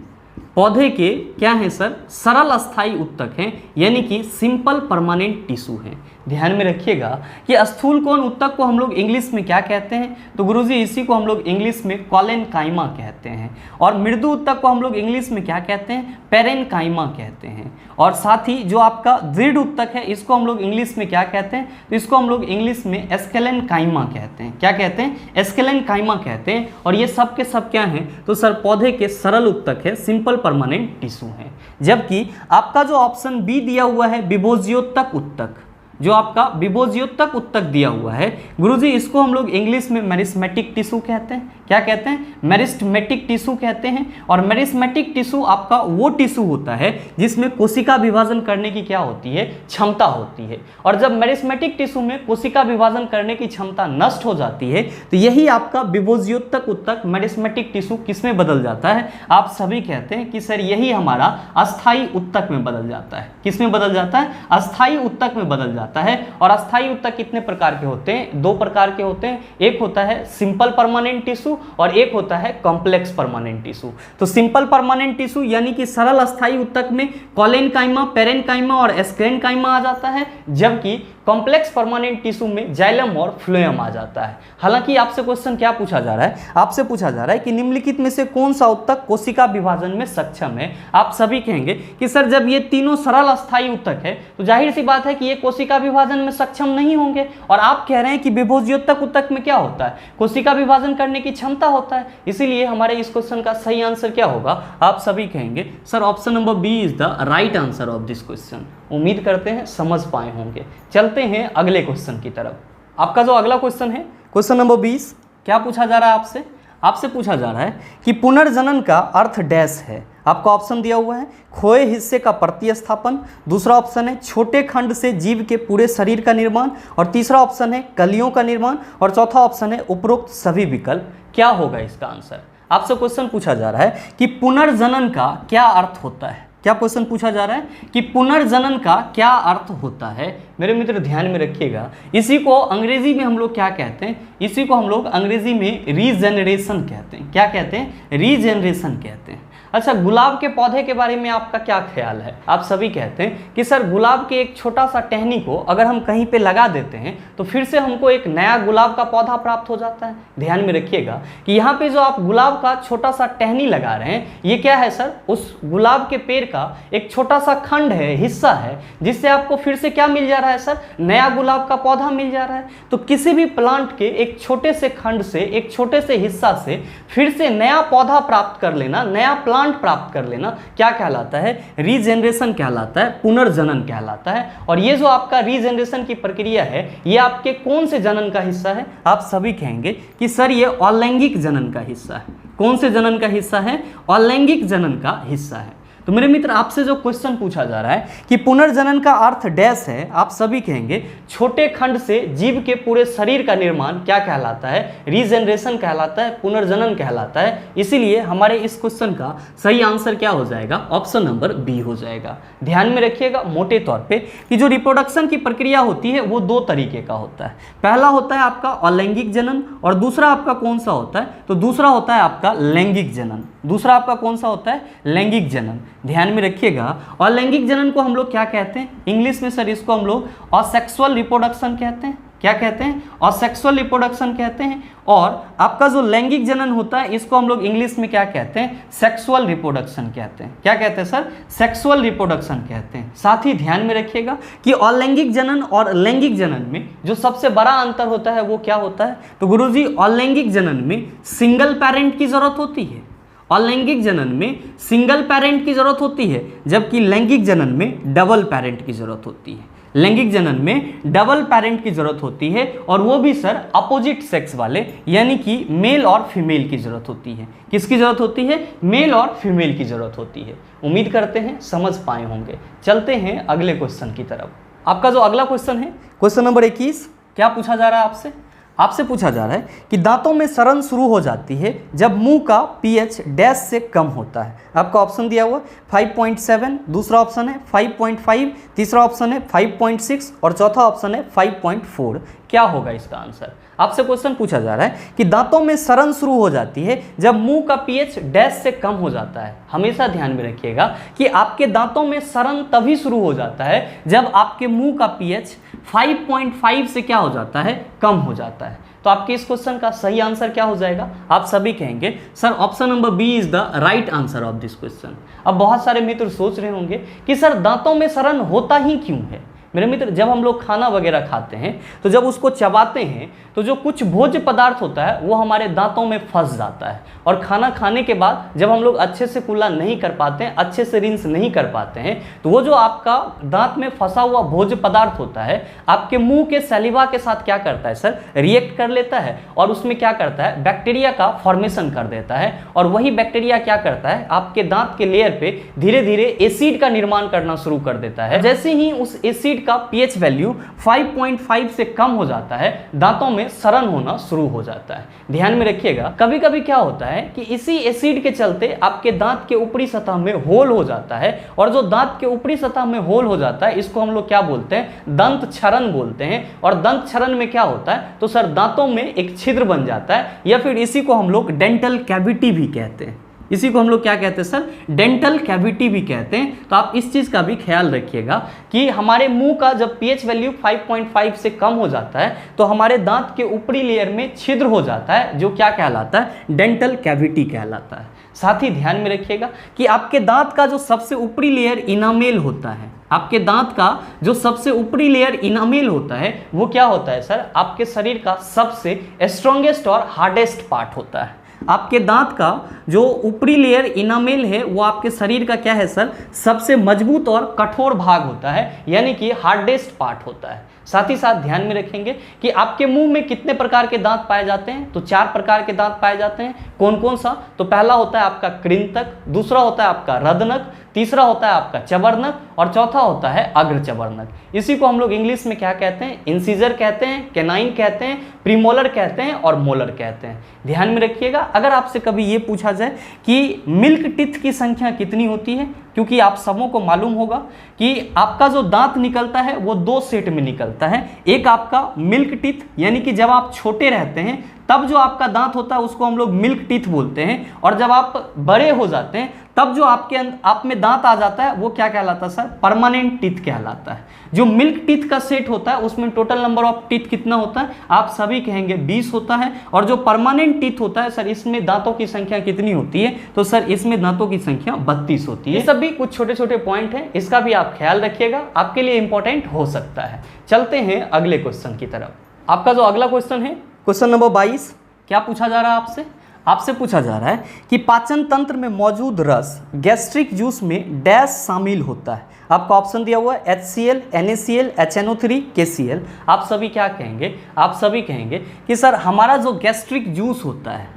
पौधे के क्या हैं सर? सरल अस्थाई उत्तक हैं, यानी कि सिंपल परमानेंट टिश्यू हैं। ध्यान में रखिएगा कि स्थूल कोण उत्तक को हम लोग इंग्लिश में क्या कहते हैं? तो गुरुजी इसी को हम लोग इंग्लिश में कॉलेनकाइमा कहते हैं। और मृदु उत्तक को हम लोग इंग्लिश में क्या कहते हैं? पेरेनकाइमा कहते हैं। और साथ ही जो आपका दृढ़ उत्तक है, इसको हम लोग इंग्लिश में क्या कहते हैं? तो इसको हम लोग इंग्लिश में एस्केलेनकाइमा कहते हैं। क्या कहते हैं? एस्केलेनकाइमा कहते हैं। और ये सब के सब क्या हैं? तो सर पौधे के सरल उत्तक है, सिंपल परमानेंट टिश्यू हैं। जबकि आपका जो ऑप्शन बी दिया हुआ है विभोज्योत्तक उत्तक, जो आपका विभोज्योत्तक उत्तक दिया हुआ है, गुरुजी इसको हम लोग इंग्लिश में मेरिस्मेटिक टिश्यू कहते हैं। क्या कहते हैं? मेरिस्मेटिक टिश्यू कहते हैं। और मेरिस्मेटिक टिश्यू आपका वो टिश्यू होता है जिसमें कोशिका विभाजन करने की क्या होती है? क्षमता होती है। और जब मेरिस्मेटिक टिश्यू में कोशिका विभाजन करने की क्षमता नष्ट हो जाती है, तो यही आपका विभोज्योत्तक उत्तक मेरिस्मेटिक टिश्यू किसमें बदल जाता है? आप सभी कहते हैं कि सर यही हमारा अस्थाई उत्तक में बदल जाता है। किसमें बदल जाता है? अस्थाई उत्तक में बदल जाता है। और अस्थाई उत्तक कितने प्रकार के होते हैं? दो प्रकार के होते हैं। एक होता है सिंपल परमानेंट टिश्यू और एक होता है कॉम्प्लेक्स परमानेंट टिश्यू। तो सिंपल परमानेंट टिश्यू यानी कि सरल अस्थाई उत्तक में कॉलेनकाइमा, पेरेनकाइमा और एस्केलेनकाइमा आ जाता है, जबकि कॉम्प्लेक्स परमानेंट टिश्यू में जाइलम और फ्लोएम आ जाता है। हालांकि आपसे क्वेश्चन क्या पूछा जा रहा है? आपसे पूछा जा रहा है कि निम्नलिखित में से कौन सा उत्तक कोशिका विभाजन में सक्षम है? आप सभी कहेंगे कि सर जब ये तीनों सरल अस्थाई उत्तक है तो जाहिर सी बात है कि ये कोशिका विभाजन में सक्षम नहीं होंगे। और आप कह रहे हैं कि विभोज्योत्तक उत्तक में क्या होता है? कोशिका विभाजन करने की क्षमता होता है। इसीलिए हमारे इस क्वेश्चन का सही आंसर क्या होगा? आप सभी कहेंगे sir option number B is the right answer of this question. उम्मीद करते हैं समझ पाए होंगे। चलते हैं अगले क्वेश्चन की तरफ। आपका जो अगला क्वेश्चन है, क्वेश्चन नंबर 20, क्या पूछा जा रहा है आपसे? आपसे पूछा जा रहा है कि पुनर्जनन का अर्थ डैश है। आपका ऑप्शन दिया हुआ है खोए हिस्से का प्रतिस्थापन, दूसरा ऑप्शन है छोटे खंड से जीव के पूरे शरीर का निर्माण, और तीसरा ऑप्शन है कलियों का निर्माण, और चौथा ऑप्शन है उपरोक्त सभी विकल्प। क्या होगा इसका आंसर? आपसे क्वेश्चन पूछा जा रहा है कि पुनर्जनन का क्या अर्थ होता है। क्या क्वेश्चन पूछा जा रहा है कि पुनर्जनन का क्या अर्थ होता है? मेरे मित्र ध्यान में रखिएगा, इसी को अंग्रेजी में हम लोग क्या कहते हैं? इसी को हम लोग अंग्रेजी में रीजेनरेशन कहते हैं। क्या कहते हैं? रीजेनरेशन कहते हैं। अच्छा, गुलाब के पौधे के बारे में आपका क्या ख्याल है? आप सभी कहते हैं कि सर गुलाब के एक छोटा सा टहनी को अगर हम कहीं पे लगा देते हैं तो फिर से हमको एक नया गुलाब का पौधा प्राप्त हो जाता है। ध्यान में रखिएगा कि यहाँ पे जो आप गुलाब का छोटा सा टहनी लगा रहे हैं, ये क्या है सर? उस गुलाब के पेड़ का एक छोटा सा खंड है, हिस्सा है, जिससे आपको फिर से क्या मिल जा रहा है सर? नया गुलाब का पौधा मिल जा रहा है। तो किसी भी प्लांट के एक छोटे से खंड से, एक छोटे से हिस्सा से फिर से नया पौधा प्राप्त कर लेना, नया प्लांट प्राप्त कर लेना, क्या कहलाता है? रीजेनरेशन कहलाता है, पुनर्जनन कहलाता है। और ये जो आपका रीजेनरेशन की प्रक्रिया है, ये आपके कौन से जनन का हिस्सा है? आप सभी कहेंगे कि सर ये अलैंगिक जनन का हिस्सा है। कौन से जनन का हिस्सा है? अलैंगिक जनन का हिस्सा है। तो मेरे मित्र आपसे जो क्वेश्चन पूछा जा रहा है कि पुनर्जनन का अर्थ डैश है, आप सभी कहेंगे छोटे खंड से जीव के पूरे शरीर का निर्माण क्या कहलाता है? रीजेनरेशन कहलाता है, पुनर्जनन कहलाता है। इसीलिए हमारे इस क्वेश्चन का सही आंसर क्या हो जाएगा? ऑप्शन नंबर बी हो जाएगा। ध्यान में रखिएगा मोटे तौर पे कि जो रिप्रोडक्शन की प्रक्रिया होती है वो दो तरीके का होता है। पहला होता है आपका अलैंगिक जनन, और दूसरा आपका कौन सा होता है? तो दूसरा होता है आपका लैंगिक जनन। दूसरा आपका कौन सा होता है? लैंगिक जनन। ध्यान में रखिएगा, और लैंगिक जनन को हम लोग क्या कहते हैं? इंग्लिश में सर इसको हम लोग असेक्सुअल रिप्रोडक्शन कहते हैं। क्या कहते हैं? असेक्सुअल रिप्रोडक्शन कहते हैं। और आपका जो लैंगिक जनन होता है इसको हम लोग इंग्लिश में क्या कहते हैं? सेक्सुअल रिप्रोडक्शन कहते हैं। क्या कहते हैं सर? सेक्सुअल रिप्रोडक्शन कहते हैं। साथ ही ध्यान में रखिएगा कि अलैंगिक जनन और लैंगिक जनन में जो सबसे बड़ा अंतर होता है वो क्या होता है? तो गुरुजी अलैंगिक जनन में सिंगल पेरेंट की जरूरत होती है। अलैंगिक जनन में सिंगल पेरेंट की जरूरत होती है, जबकि लैंगिक जनन में डबल पेरेंट की जरूरत होती है। लैंगिक जनन में डबल पेरेंट की जरूरत होती है, और वो भी सर अपोजिट सेक्स वाले, यानी कि मेल और फीमेल की जरूरत होती है। किसकी जरूरत होती है? मेल और फीमेल की जरूरत होती है। उम्मीद करते हैं समझ पाए होंगे। चलते हैं अगले क्वेश्चन की तरफ। आपका जो अगला क्वेश्चन है, क्वेश्चन नंबर 21, क्या पूछा जा रहा है आपसे? आपसे पूछा जा रहा है कि दांतों में सड़न शुरू हो जाती है जब मुंह का पीएच डैश से कम होता है। आपका ऑप्शन दिया हुआ 5.7, दूसरा ऑप्शन है 5.5, तीसरा ऑप्शन है 5.6 और चौथा ऑप्शन है 5.4। क्या होगा इसका आंसर? आपसे क्वेश्चन पूछा जा रहा है कि दांतों में सड़न शुरू हो जाती है जब मुंह का पीएच डैश से कम हो जाता है। हमेशा ध्यान में रखिएगा कि आपके दांतों में सड़न तभी शुरू हो जाता है जब आपके मुंह का पीएच 5.5 से क्या हो जाता है? कम हो जाता है। तो आपके इस क्वेश्चन का सही आंसर क्या हो जाएगा? आप सभी कहेंगे sir option number B is the right answer of this question. अब बहुत सारे मित्र सोच रहे होंगे कि सर दांतों में सड़न होता ही क्यों है? मेरे मित्र, जब हम लोग खाना वगैरह खाते हैं तो जब उसको चबाते हैं तो जो कुछ भोज्य पदार्थ होता है वो हमारे दांतों में फंस जाता है, और खाना खाने के बाद जब हम लोग अच्छे से कुल्ला नहीं कर पाते हैं, अच्छे से रिंस नहीं कर पाते हैं, तो वो जो आपका दांत में फंसा हुआ भोज्य पदार्थ होता है आपके मुंह के सैलिवा के साथ क्या करता है सर? रिएक्ट कर लेता है और उसमें क्या करता है? बैक्टीरिया का फॉर्मेशन कर देता है, और वही बैक्टीरिया क्या करता है? आपके दांत के लेयर पे धीरे धीरे एसिड का निर्माण करना शुरू कर देता है। जैसे ही उस एसिड का पीएच वैल्यू 5.5 से कम हो जाता है, दांतों में सड़न होना शुरू हो जाता है। ध्यान में रखिएगा, कभी कभी क्या होता है कि इसी एसिड के चलते आपके दांत के ऊपरी सतह में होल हो जाता है, और जो दांत के ऊपरी सतह में होल हो जाता है इसको हम लोग क्या बोलते हैं? दंत क्षरण बोलते हैं। और दंत क्षरण में क्या होता है? तो सर दांतों में एक छिद्र बन जाता है, या फिर इसी को हम लोग डेंटल कैविटी भी कहते हैं। इसी को हम लोग क्या कहते हैं सर? डेंटल कैविटी भी कहते हैं। तो आप इस चीज़ का भी ख्याल रखिएगा कि हमारे मुंह का जब पीएच वैल्यू 5.5 से कम हो जाता है तो हमारे दांत के ऊपरी लेयर में छिद्र हो जाता है, जो क्या कहलाता है? डेंटल कैविटी कहलाता है। साथ ही ध्यान में रखिएगा कि आपके दांत का जो सबसे ऊपरी लेयर इनामेल होता है, आपके दांत का जो सबसे ऊपरी लेयर इनामेल होता है वो क्या होता है सर? आपके शरीर का सबसे स्ट्रॉन्गेस्ट और हार्डेस्ट पार्ट होता है। आपके दांत का जो ऊपरी लेयर इनामेल है वो आपके शरीर का क्या है सर? सबसे मजबूत और कठोर भाग होता है, यानी कि हार्डेस्ट पार्ट होता है। साथ ही साथ ध्यान में रखेंगे कि आपके मुंह में कितने प्रकार के दांत पाए जाते हैं? तो 4 प्रकार के दांत पाए जाते हैं। कौन कौन सा? तो पहला होता है आपका कृंतक, दूसरा होता है आपका रदनक, तीसरा होता है आपका चबरनक, और चौथा होता है अग्र चबरनक। इसी को हम लोग इंग्लिश में क्या कहते हैं? इंसीजर कहते हैं, कैनाइन कहते हैं, प्रीमोलर कहते हैं और मोलर कहते हैं। ध्यान में रखिएगा, अगर आपसे कभी ये पूछा जाए कि मिल्क टीथ की संख्या कितनी होती है, क्योंकि आप सबों को मालूम होगा कि आपका जो दांत निकलता है वो 2 सेट में निकलता है। एक आपका मिल्क टीथ, यानी कि जब आप छोटे रहते हैं तब जो आपका दांत होता है उसको हम लोग मिल्क टीथ बोलते हैं, और जब आप बड़े हो जाते हैं तब जो आप में दांत आ जाता है वो क्या कहलाता है सर? परमानेंट टीथ कहलाता है। जो मिल्क टीथ का सेट होता है उसमें टोटल नंबर ऑफ टीथ कितना होता है? आप सभी कहेंगे 20 होता है। और जो परमानेंट टीथ होता है सर, इसमें दांतों की संख्या कितनी होती है? तो सर इसमें दांतों की संख्या 32 होती है। ये सब भी कुछ छोटे छोटे पॉइंट हैं, इसका भी आप ख्याल रखिएगा, आपके लिए इंपॉर्टेंट हो सकता है। चलते हैं अगले क्वेश्चन की तरफ। आपका जो अगला क्वेश्चन है, क्वेश्चन नंबर 22, क्या पूछा जा रहा है आपसे? आपसे पूछा जा रहा है कि पाचन तंत्र में मौजूद रस गैस्ट्रिक जूस में डैश शामिल होता है। आपका ऑप्शन दिया हुआ है HCl, NaCl, HNO3, KCl। आप सभी क्या कहेंगे? आप सभी कहेंगे कि सर हमारा जो गैस्ट्रिक जूस होता है,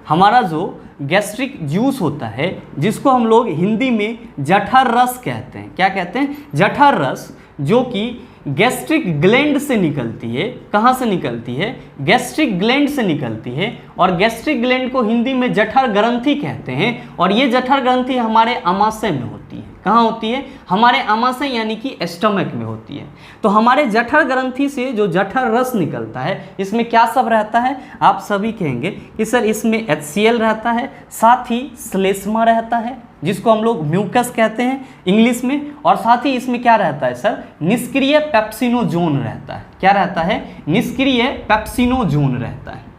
हमारा जो गैस्ट्रिक जूस होता है जिसको हम लोग हिंदी में जठर रस कहते हैं। क्या कहते हैं? जठर रस, जो कि गैस्ट्रिक ग्लैंड से निकलती है। कहाँ से निकलती है? गैस्ट्रिक ग्लैंड से निकलती है, और गैस्ट्रिक ग्लैंड को हिंदी में जठर ग्रंथि कहते हैं। और ये जठर ग्रंथि हमारे आमाशय में होती है। कहाँ होती है? हमारे आमाशय यानी कि स्टमक में होती है। तो हमारे जठर ग्रंथि से जो जठर रस निकलता है इसमें क्या सब रहता है? आप सभी कहेंगे कि सर इसमें HCl रहता है, साथ ही श्लेष्मा रहता है जिसको हम लोग म्यूकस कहते हैं इंग्लिश में, और साथ ही इसमें क्या रहता है सर? निष्क्रिय पेप्सिनोजोन रहता है। क्या रहता है? निष्क्रिय पेप्सिनोजोन रहता है।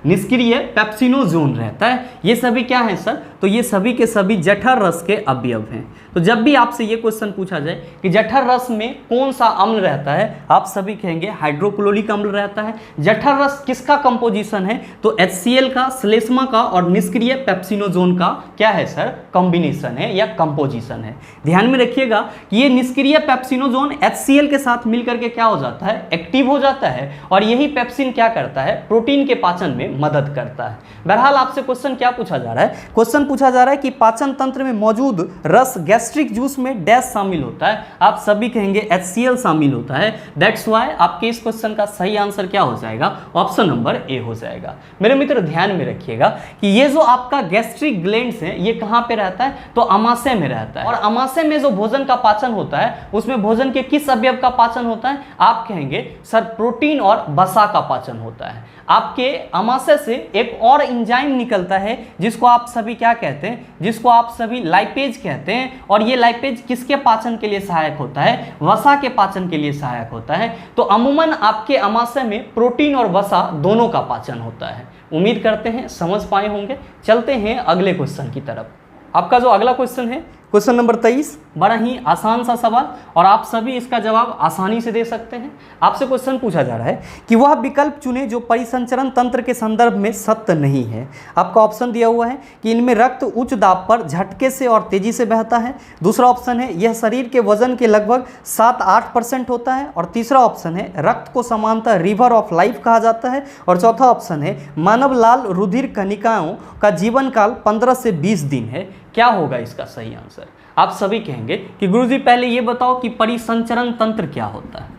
निष्क्रिय पेप्सिनोजोन रहता है। ये सभी क्या है सर? तो ये सभी के सभी जठर रस के अवयव हैं। तो जब भी आपसे ये क्वेश्चन पूछा जाए कि जठर रस में कौन सा अम्ल रहता है, आप सभी कहेंगे हाइड्रोक्लोरिक अम्ल रहता है। जठर रस किसका कंपोजिशन है? तो HCl का, श्लेष्मा का और निष्क्रिय पेप्सिनोजोन का क्या है सर? कॉम्बिनेशन है या कंपोजिशन है। ध्यान में रखिएगा कि ये निष्क्रिय पेप्सिनोजोन HCl के साथ मिलकर के क्या हो जाता है? एक्टिव हो जाता है, और यही पेप्सिन क्या करता है? प्रोटीन के पाचन में मदद करता है। बहरहाल आपसे क्वेश्चन क्या पूछा जा रहा है? क्वेश्चन पूछा जा रहा है कि पाचन तंत्र में मौजूद रस गैस्ट्रिक जूस में डैश शामिल होता है। आप सभी कहेंगे HCl शामिल होता है। दैट्स वाई आपके इस क्वेश्चन का सही आंसर क्या हो जाएगा, ऑप्शन नंबर ए हो जाएगा। मेरे मित्र ध्यान में रखिएगा कि ये जो आपका गैस्ट्रिक ग्लैंड्स है ये कहाँ पे रहता है, तो अमाशय में रहता है। और अमाशय में जो भोजन का पाचन होता है उसमें भोजन के किस अवयव का पाचन होता है, आप कहेंगे सर प्रोटीन और वसा का पाचन होता है। आपके अमाशय से एक और एंजाइम निकलता है जिसको आप सभी क्या कहते हैं, जिसको आप सभी लाइपेज कहते हैं। और ये लाइपेज किसके पाचन के लिए सहायक होता है, वसा के पाचन के लिए सहायक होता है। तो अमूमन आपके अमाशय में प्रोटीन और वसा दोनों का पाचन होता है। उम्मीद करते हैं समझ पाए होंगे। चलते हैं अगले क्वेश्चन की तरफ। आपका जो अगला क्वेश्चन है क्वेश्चन नंबर 23, बड़ा ही आसान सा सवाल और आप सभी इसका जवाब आसानी से दे सकते हैं। आपसे क्वेश्चन पूछा जा रहा है कि वह विकल्प चुने जो परिसंचरण तंत्र के संदर्भ में सत्य नहीं है। आपका ऑप्शन दिया हुआ है कि इनमें रक्त उच्च दाब पर झटके से और तेजी से बहता है। दूसरा ऑप्शन है यह शरीर के वजन के लगभग 7-8% होता है। और तीसरा ऑप्शन है रक्त को समानतः रिवर ऑफ लाइफ कहा जाता है। और चौथा ऑप्शन है मानव लाल रुधिर कणिकाओं का जीवन काल 15 से 20 दिन है। क्या होगा इसका सही आंसर? आप सभी कहेंगे कि गुरुजी पहले ये बताओ कि परिसंचरण तंत्र क्या होता है।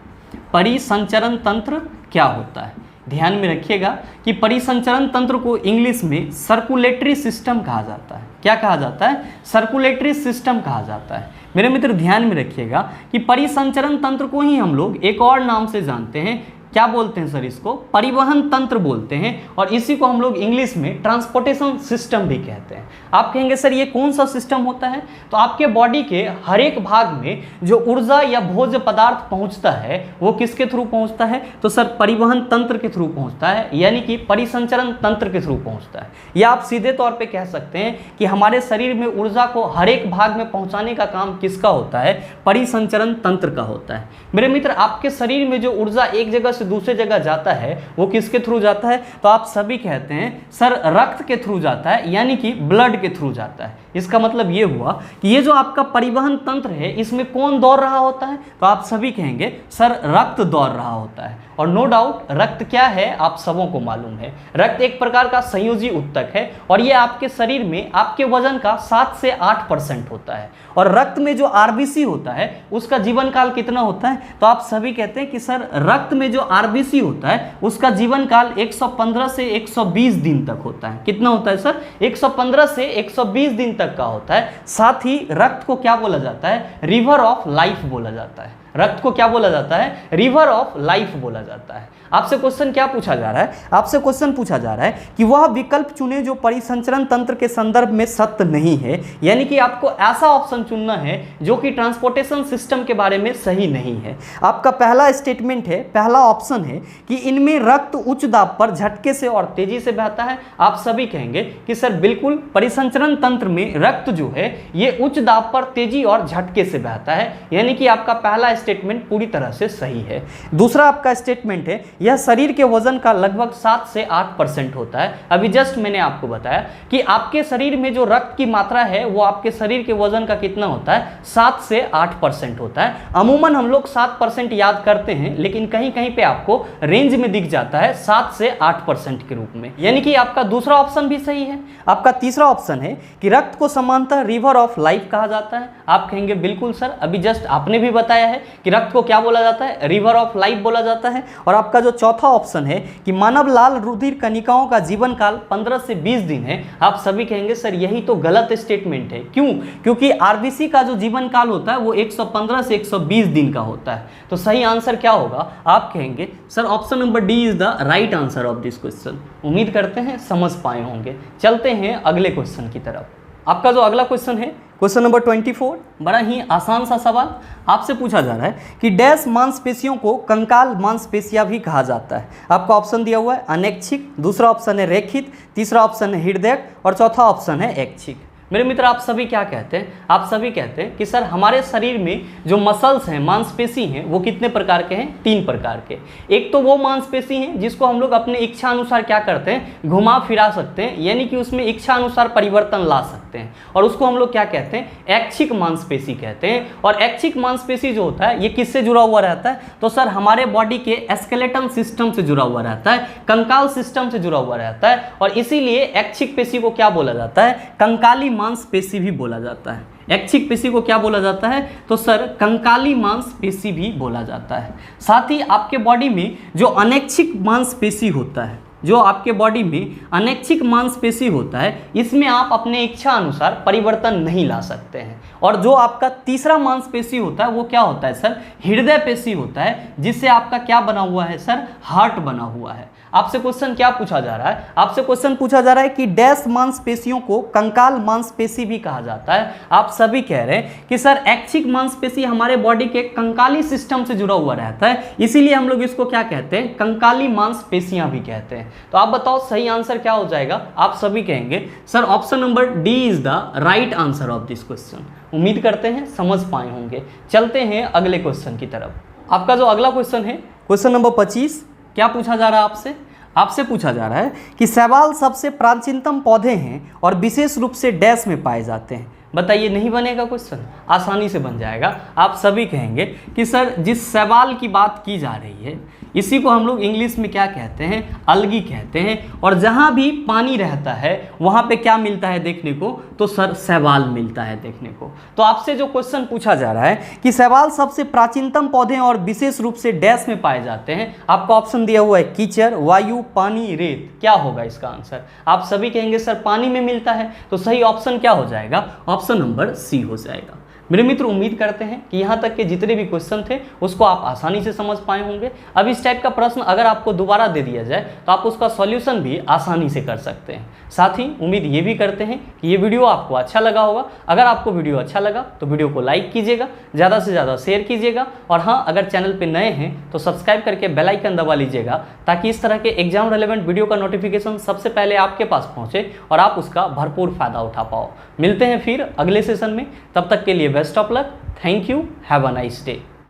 परिसंचरण तंत्र क्या होता है? ध्यान में रखिएगा कि परिसंचरण तंत्र को इंग्लिश में सर्कुलेटरी सिस्टम कहा जाता है। क्या कहा जाता है? सर्कुलेटरी सिस्टम कहा जाता है। मेरे मित्र ध्यान में रखिएगा कि परिसंचरण तंत्र को ही हम लोग एक और नाम से जानते हैं। क्या बोलते हैं सर इसको? परिवहन तंत्र बोलते हैं। और इसी को हम लोग इंग्लिश में ट्रांसपोर्टेशन सिस्टम भी कहते हैं। आप कहेंगे सर ये कौन सा सिस्टम होता है? तो आपके बॉडी के हर एक भाग में जो ऊर्जा या भोज्य पदार्थ पहुंचता है वो किसके थ्रू पहुंचता है? तो सर परिवहन तंत्र के थ्रू पहुंचता है, यानी कि परिसंचरण तंत्र के थ्रू पहुंचता है। या आप सीधे तौर पे कह सकते हैं कि हमारे शरीर में ऊर्जा को हर एक भाग में पहुंचाने का काम किसका होता है? परिसंचरण तंत्र का होता है। मेरे मित्र आपके शरीर में जो ऊर्जा एक जगह से दूसरे जगह जाता है वो किसके थ्रू जाता है? तो आप सभी कहते हैं सर रक्त के थ्रू जाता है, यानी कि ब्लड के थ्रू जाता है। इसका मतलब ये हुआ कि ये जो आपका परिवहन तंत्र है इसमें कौन दौड़ रहा होता है? तो आप सभी कहेंगे सर रक्त दौड़ रहा होता है। और नो डाउट रक्त क्या है आप सबों को मालूम है। रक्त एक प्रकार का संयोजी उत्तक है और ये आपके शरीर में आपके वजन का 7 से 8% होता है। और रक्त में जो आरबीसी होता है उसका जीवन काल कितना होता है? तो आप सभी कहते हैं कि सर रक्त में जो आरबीसी होता है उसका जीवन काल 115 से 120 दिन तक होता है। कितना होता है सर? 115 से 120 दिन तक का होता है। साथ ही रक्त को क्या बोला जाता है? रिवर ऑफ लाइफ बोला जाता है। रक्त को क्या बोला जाता है? रिवर ऑफ लाइफ बोला जाता है। आपसे क्वेश्चन क्या पूछा जा रहा है? आपसे क्वेश्चन पूछा जा रहा है कि वह विकल्प चुने जो परिसंचरण तंत्र के संदर्भ में सत्य नहीं है, यानी कि आपको ऐसा ऑप्शन चुनना है जो कि ट्रांसपोर्टेशन सिस्टम के बारे में सही नहीं है। आपका पहला स्टेटमेंट है, पहला ऑप्शन है कि इनमें रक्त उच्च दाब पर झटके से और तेजी से बहता है। आप सभी कहेंगे कि सर बिल्कुल परिसंचरण तंत्र में रक्त जो है ये उच्च दाब पर तेजी और झटके से बहता है, यानी कि आपका पहला स्टेटमेंट पूरी तरह से सही है। दूसरा आपका स्टेटमेंट है यह शरीर के वजन का लगभग 7 से 8% होता है। अभी जस्ट मैंने आपको बताया कि आपके शरीर में जो रक्त की मात्रा है वो आपके शरीर के वजन का कितना होता है? 7 से 8% होता है। अमूमन हम लोग 7% याद करते हैं, लेकिन कहीं कहीं पे आपको रेंज में दिख जाता है 7 से 8% के रूप में, यानी कि आपका दूसरा ऑप्शन भी सही है। आपका तीसरा ऑप्शन है कि रक्त को समानतः रिवर ऑफ लाइफ कहा जाता है। आप कहेंगे बिल्कुल सर, अभी जस्ट आपने भी बताया है कि रक्त को क्या बोला जाता है? रिवर ऑफ लाइफ बोला जाता है। और आपका जो चौथा ऑप्शन है कि मानव लाल रुधिर कणिकाओं का जीवन काल 15 से 20 दिन है। आप सभी कहेंगे सर यही तो गलत स्टेटमेंट है। क्यों? क्योंकि आरबीसी का जो जीवन काल होता है वो 115 से 120 दिन का होता है। तो सही आंसर क्या होगा? आप कहेंगे sir option number D is the right answer of this question. उम्मीद करते हैं समझ पाए होंगे। चलते हैं अगले क्वेश्चन की तरफ। आपका जो अगला क्वेश्चन है क्वेश्चन नंबर 24, बड़ा ही आसान सा सवाल। आपसे पूछा जा रहा है कि डैश मांसपेशियों को कंकाल मांसपेशियां भी कहा जाता है। आपका ऑप्शन दिया हुआ है अनैच्छिक, दूसरा ऑप्शन है रेखित, तीसरा ऑप्शन है हृदयक और चौथा ऑप्शन है ऐच्छिक। मेरे मित्र आप सभी क्या कहते हैं, आप सभी कहते हैं कि सर हमारे शरीर में जो मसल्स हैं, मांसपेशी हैं, वो कितने प्रकार के हैं, 3 प्रकार के। एक तो वो मांसपेशी हैं जिसको हम लोग अपने इच्छा अनुसार क्या करते हैं, घुमा फिरा सकते हैं, यानी कि उसमें इच्छा अनुसार परिवर्तन ला सकते हैं, और उसको हम लोग क्या कहते हैं, ऐच्छिक मांसपेशी कहते हैं। और ऐच्छिक मांसपेशी जो होता है ये किससे जुड़ा हुआ रहता है, तो सर हमारे बॉडी के स्केलेटन सिस्टम से जुड़ा हुआ रहता है, कंकाल सिस्टम से जुड़ा हुआ रहता है, और इसीलिए ऐच्छिक पेशी को क्या बोला जाता है, कंकाली मांसपेशी भी बोला जाता है। ऐच्छिक पेशी को क्या बोला जाता है, तो सर कंकाली मांसपेशी भी बोला जाता है। साथ ही आपके बॉडी में जो अनैच्छिक मांसपेशी होता है, जो आपके बॉडी में अनैच्छिक मांसपेशी होता है, इसमें आप अपने इच्छा अनुसार परिवर्तन नहीं ला सकते हैं। और जो आपका तीसरा मांसपेशी होता है वो क्या होता है सर, हृदय पेशी होता है, जिससे आपका क्या बना हुआ है सर, हार्ट बना हुआ है। आपसे क्वेश्चन क्या पूछा जा रहा है, आपसे क्वेश्चन पूछा जा रहा है कि डैश मांसपेशियों को कंकाल मांसपेशी भी कहा जाता है। आप सभी कह रहे हैं कि सर ऐच्छिक मांसपेशी हमारे बॉडी के कंकाली सिस्टम से जुड़ा हुआ रहता है, इसीलिए हम लोग इसको क्या कहते हैं, कंकाली मांसपेशियां भी कहते हैं। तो आप बताओ सही आंसर क्या हो जाएगा, आप सभी कहेंगे sir option number D is the right answer of this question. उम्मीद करते हैं समझ पाए होंगे। चलते हैं अगले क्वेश्चन की तरफ। आपका जो अगला क्वेश्चन है, क्वेश्चन नंबर 25, क्या पूछा जा रहा है आपसे, आपसे पूछा जा रहा है कि शैवाल सबसे प्राचीनतम पौधे हैं और विशेष रूप से डैश में पाए जाते हैं। बताइए नहीं बनेगा क्वेश्चन, आसानी से बन जाएगा। आप सभी कहेंगे कि सर जिस शैवाल की बात की जा रही है इसी को हम लोग इंग्लिश में क्या कहते हैं, अलगी कहते हैं, और जहाँ भी पानी रहता है वहाँ पे क्या मिलता है देखने को, तो सर शैवाल मिलता है देखने को। तो आपसे जो क्वेश्चन पूछा जा रहा है कि शैवाल सबसे प्राचीनतम पौधे और विशेष रूप से डैश में पाए जाते हैं, आपका ऑप्शन दिया हुआ है कीचड़, वायु, पानी, रेत। क्या होगा इसका आंसर, आप सभी कहेंगे सर पानी में मिलता है, तो सही ऑप्शन क्या हो जाएगा, ऑप्शन नंबर सी हो जाएगा। मेरे मित्र उम्मीद करते हैं कि यहाँ तक के जितने भी क्वेश्चन थे उसको आप आसानी से समझ पाए होंगे। अब इस टाइप का प्रश्न अगर आपको दोबारा दे दिया जाए तो आप उसका सॉल्यूशन भी आसानी से कर सकते हैं। साथ ही उम्मीद ये भी करते हैं कि ये वीडियो आपको अच्छा लगा होगा। अगर आपको वीडियो अच्छा लगा तो वीडियो को लाइक कीजिएगा, ज़्यादा से ज़्यादा शेयर कीजिएगा, और हाँ अगर चैनल पर नए हैं तो सब्सक्राइब करके बेल आइकन दबा लीजिएगा, ताकि इस तरह के एग्जाम रेलेवेंट वीडियो का नोटिफिकेशन सबसे पहले आपके पास पहुँचे और आप उसका भरपूर फायदा उठा पाओ। मिलते हैं फिर अगले सेशन में, तब तक के लिए best of luck. Thank you, have a nice day.